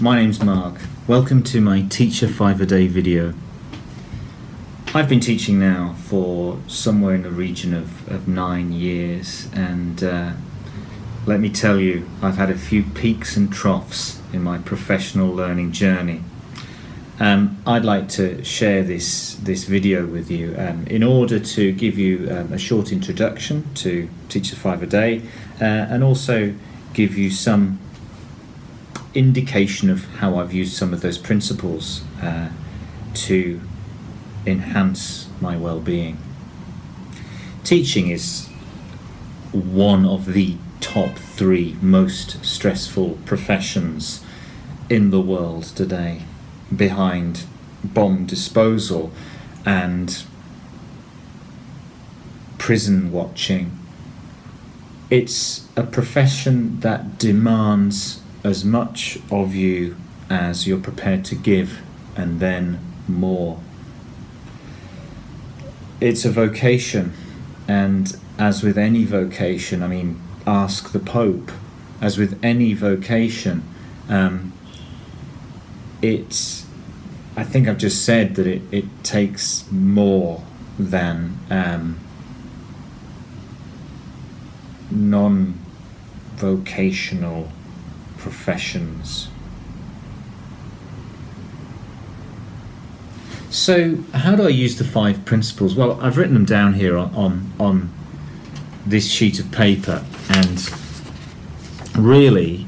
my name's Mark. Welcome to my Teacher 5 a Day video. I've been teaching now for somewhere in the region of 9 years, and let me tell you, I've had a few peaks and troughs in my professional learning journey. I'd like to share this video with you in order to give you a short introduction to Teacher 5 a Day and also give you some indication of how I've used some of those principles to enhance my well-being. Teaching is one of the top 3 most stressful professions in the world today, behind bomb disposal and prison watching. It's a profession that demands as much of you as you're prepared to give, and then more. It's a vocation, and as with any vocation, I mean, ask the Pope, as with any vocation, I think I've just said that it takes more than non-vocational professions. So how do I use the 5 principles? Well, I've written them down here on this sheet of paper, and really,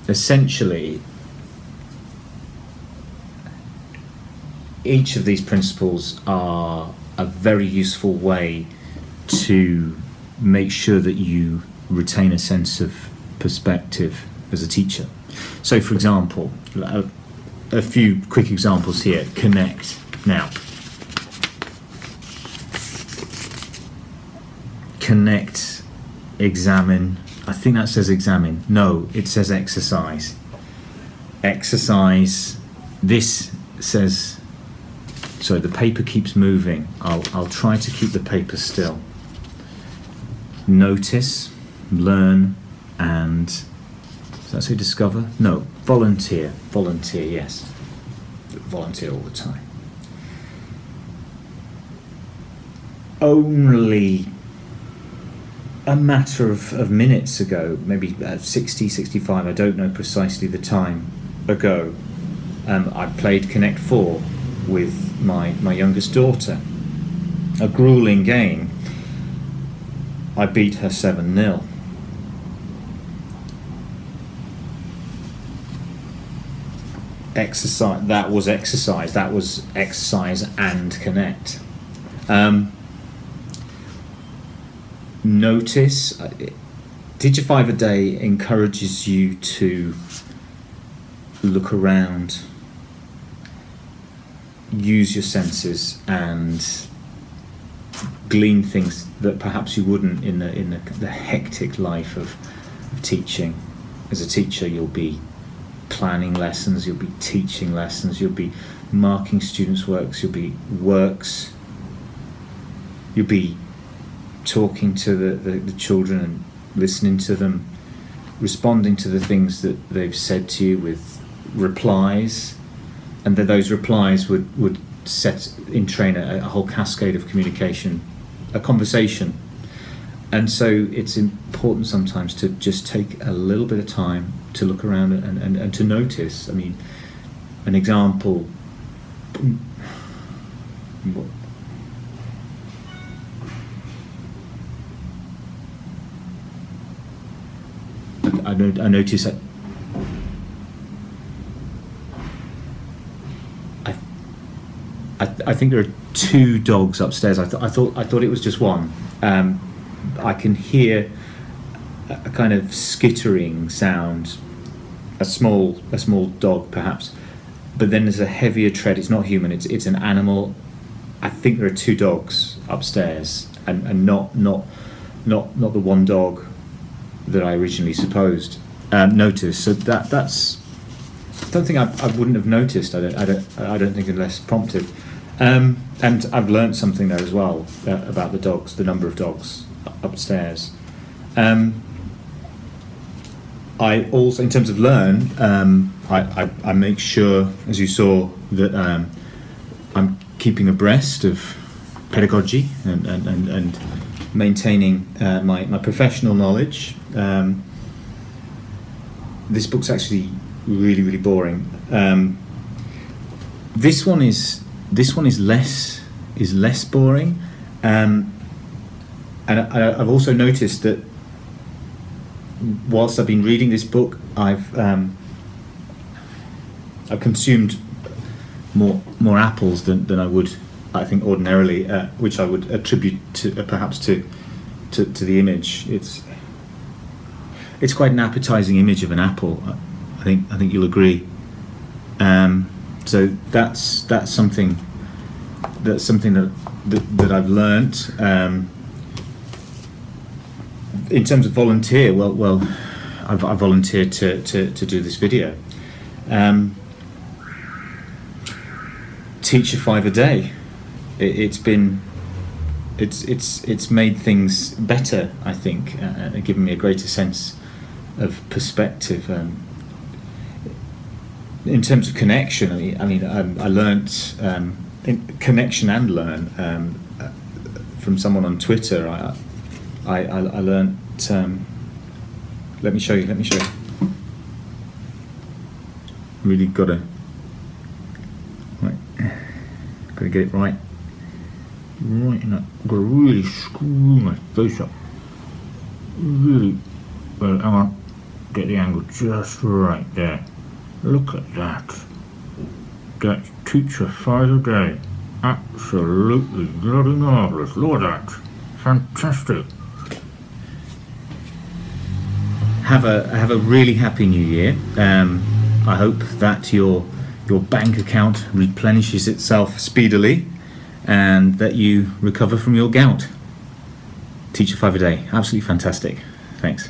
essentially, each of these principles are a very useful way to make sure that you retain a sense of perspective as a teacher. So, for example, a few quick examples here. Connect. Now, connect, examine. I think that says examine. No, it says exercise. Exercise. This says, sorry, the paper keeps moving. I'll try to keep the paper still. Notice, learn, and does that say discover? No, volunteer. Volunteer, yes. Volunteer all the time. Only a matter of minutes ago, maybe 60, 65, I don't know precisely the time ago, I played Connect 4 with my youngest daughter. A grueling game. I beat her 7-0. Exercise. That was exercise. That was exercise and connect. Notice. Teacher 5 a Day encourages you to look around, use your senses, and glean things that perhaps you wouldn't in the hectic life of teaching. As a teacher, you'll be planning lessons, you'll be teaching lessons, you'll be marking students' works, you'll be talking to the children and listening to them, responding to the things that they've said to you with replies, and that those replies would set in train a whole cascade of communication, a conversation. And so it's important sometimes to just take a little bit of time to look around and to notice. I mean, an example. I notice that I think there are 2 dogs upstairs. I thought it was just one. I can hear a kind of skittering sound, a small dog perhaps, but then there's a heavier tread. It's not human. It's an animal. I think there are 2 dogs upstairs, and not the one dog that I originally supposed noticed. So that's. I don't think I wouldn't have noticed. I don't think unless prompted. And I've learned something there as well about the dogs, the number of dogs upstairs. I also, in terms of learn, I make sure, as you saw, that I'm keeping abreast of pedagogy and maintaining my professional knowledge. This book's actually really boring. This one is less boring, and I've also noticed that whilst I've been reading this book, I've consumed more apples than I would, I think, ordinarily, which I would attribute to perhaps to the image. It's quite an appetizing image of an apple. I think you'll agree. So that's something that I've learnt. In terms of volunteer, well, I've volunteered to do this video. Teach a 5 a day. It's made things better, I think, given me a greater sense of perspective. In terms of connection, I learnt connection and learn from someone on Twitter. I learnt. Let me show you. Really gotta get it right. Right, gotta really screw my face up. Really, well, hang on. Get the angle just right there. Look at that. That's teacher 5 a day. Absolutely bloody marvellous. Look at that. Fantastic. Have a really happy new year. I hope that your bank account replenishes itself speedily and that you recover from your gout. Teacher 5 a day. Absolutely fantastic. Thanks.